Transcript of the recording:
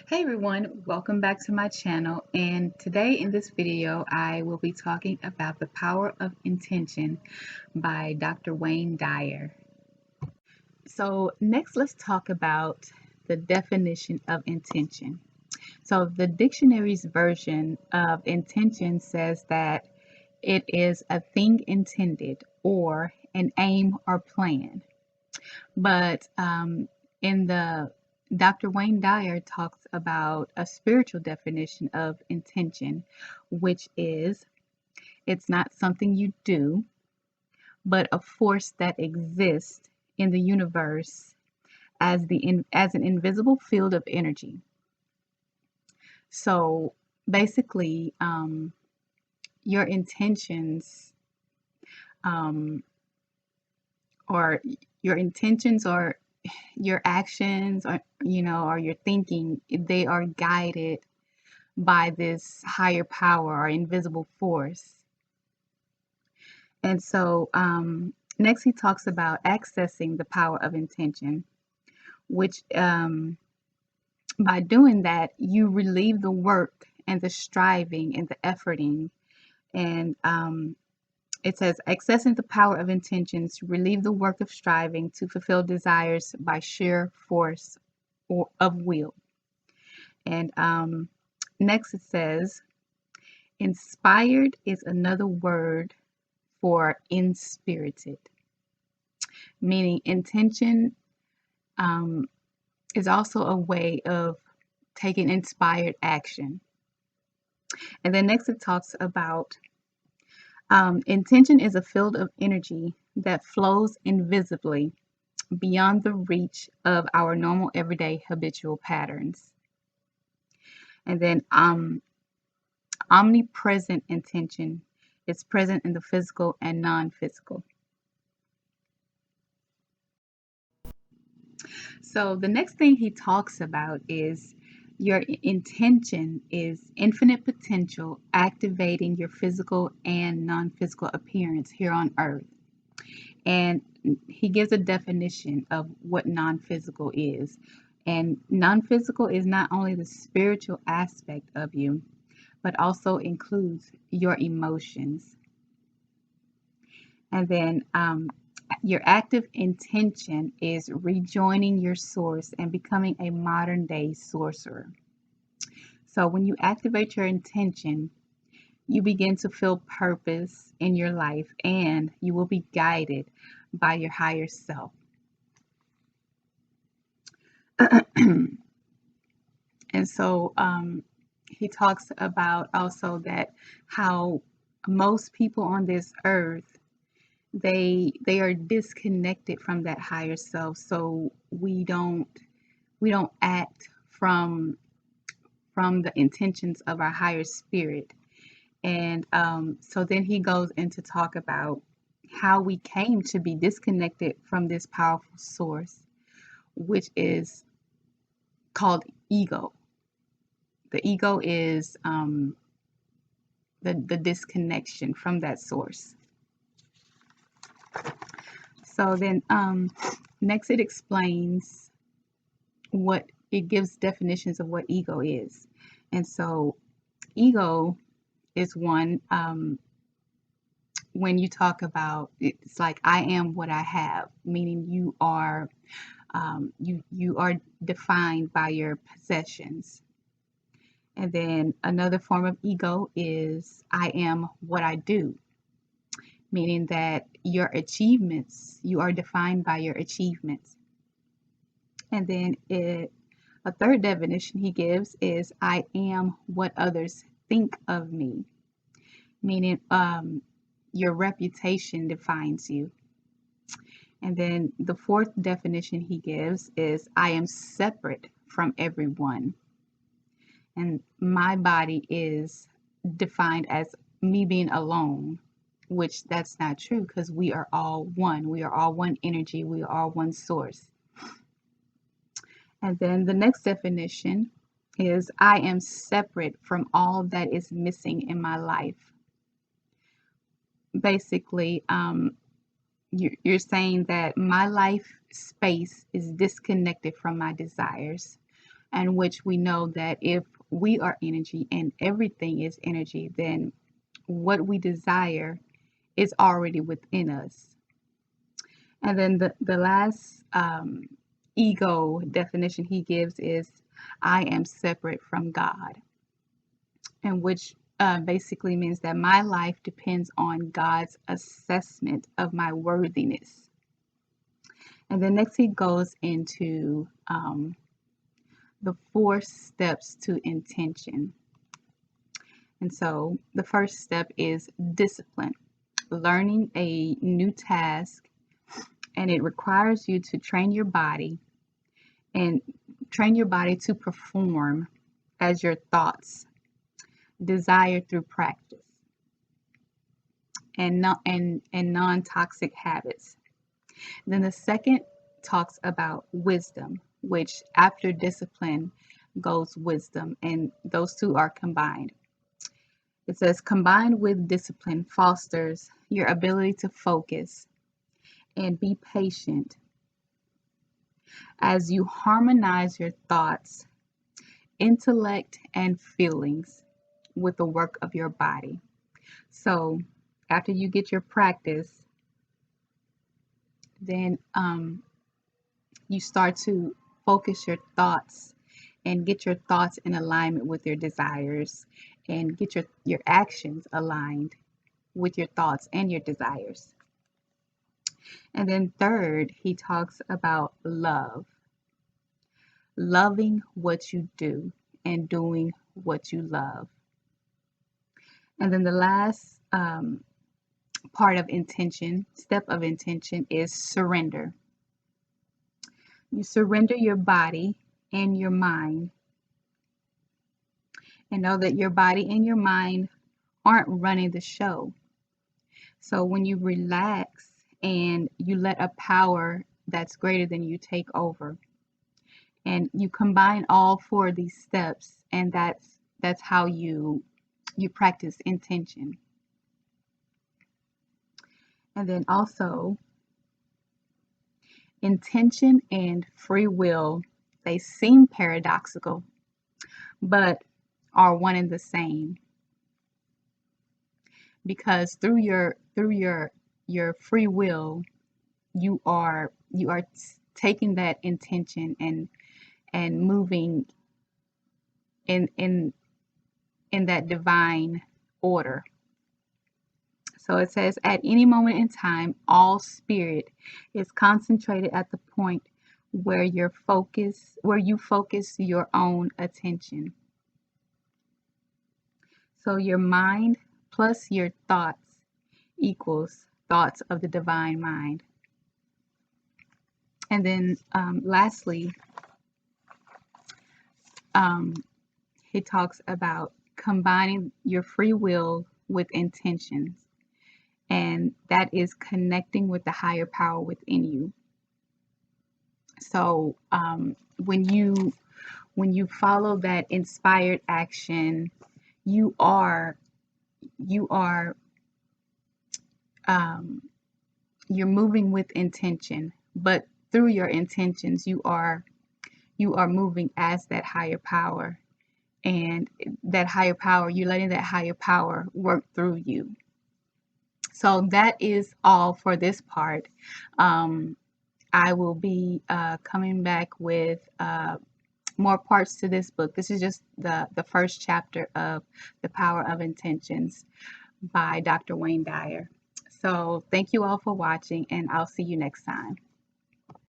Hey everyone, welcome back to my channel, and today in this video I will be talking about the power of intention by Dr. Wayne Dyer. So next let's talk about the definition of intention. So the dictionary's version of intention says that it is a thing intended or an aim or plan. But in the Dr. Wayne Dyer talks about a spiritual definition of intention, which is it's not something you do, but a force that exists in the universe as an invisible field of energy. So basically, your intentions um, or your intentions or your actions or your thinking, they are guided by this higher power or invisible force. And so next he talks about accessing the power of intention, which by doing that you relieve the work and the striving and the efforting. And it says accessing the power of intentions relieve the work of striving to fulfill desires by sheer force of will. And next it says, inspired is another word for inspirited, meaning intention is also a way of taking inspired action. And then next it talks about intention is a field of energy that flows invisibly beyond the reach of our normal everyday habitual patterns. And then omnipresent intention is present in the physical and non-physical. So the next thing he talks about is your intention is infinite potential activating your physical and non-physical appearance here on earth. And he gives a definition of what non-physical is. And non-physical is not only the spiritual aspect of you, but also includes your emotions. And then your active intention is rejoining your source and becoming a modern day sorcerer. So when you activate your intention, you begin to feel purpose in your life and you will be guided by your higher self. And so he talks about also that how most people on this earth, they are disconnected from that higher self. So we don't act from the intentions of our higher spirit. And so then he goes into talk about how we came to be disconnected from this powerful source, which is called ego. The ego is the disconnection from that source. So then next it explains what it gives definitions of what ego is. And so ego is one when you talk about, it's like I am what I have, meaning you are you are defined by your possessions. And then another form of ego is I am what I do, meaning that your achievements, you are defined by your achievements. And then a third definition he gives is I am what others think of me, meaning your reputation defines you. And then the fourth definition he gives is I am separate from everyone. And my body is defined as me being alone, which that's not true because we are all one. We are all one energy. We are all one source. And then the next definition is I am separate from all that is missing in my life. Basically, you're saying that my life space is disconnected from my desires. in which we know that if we are energy and everything is energy, then what we desire is already within us. And then the last ego definition he gives is I am separate from God, and which basically means that my life depends on God's assessment of my worthiness. And then next he goes into the 4 steps to intention. And so the first step is discipline, learning a new task, and it requires you to train your body to perform as your thoughts desire through practice and non-toxic habits. Then the second talks about wisdom, which after discipline goes wisdom, and those two are combined. It says combined with discipline fosters your ability to focus and be patient as you harmonize your thoughts, intellect, and feelings with the work of your body. So after you get your practice, then you start to focus your thoughts and get your thoughts in alignment with your desires, and get your actions aligned with your thoughts and your desires. And then third, he talks about love, loving what you do and doing what you love. And then the last part of intention, step of intention, is surrender. You surrender your body and your mind, and know that your body and your mind aren't running the show. So when you relax and you let a power that's greater than you take over, and you combine all 4 of these steps, and that's how you practice intention. And then also, intention and free will, they seem paradoxical, but are one and the same, because through your free will, you are taking that intention and moving in that divine order. So it says, at any moment in time, all spirit is concentrated at the point where you focus your own attention. So your mind plus your thoughts equals thoughts of the divine mind. And then lastly, he talks about combining your free will with intentions, and that is connecting with the higher power within you. So when you follow that inspired action, you're moving with intention, but through your intentions, you are moving as that higher power, and that higher power, you're letting that higher power work through you. So that is all for this part. I will be coming back with more parts to this book. This is just the first chapter of The Power of Intentions by Dr. Wayne Dyer. So thank you all for watching, and I'll see you next time.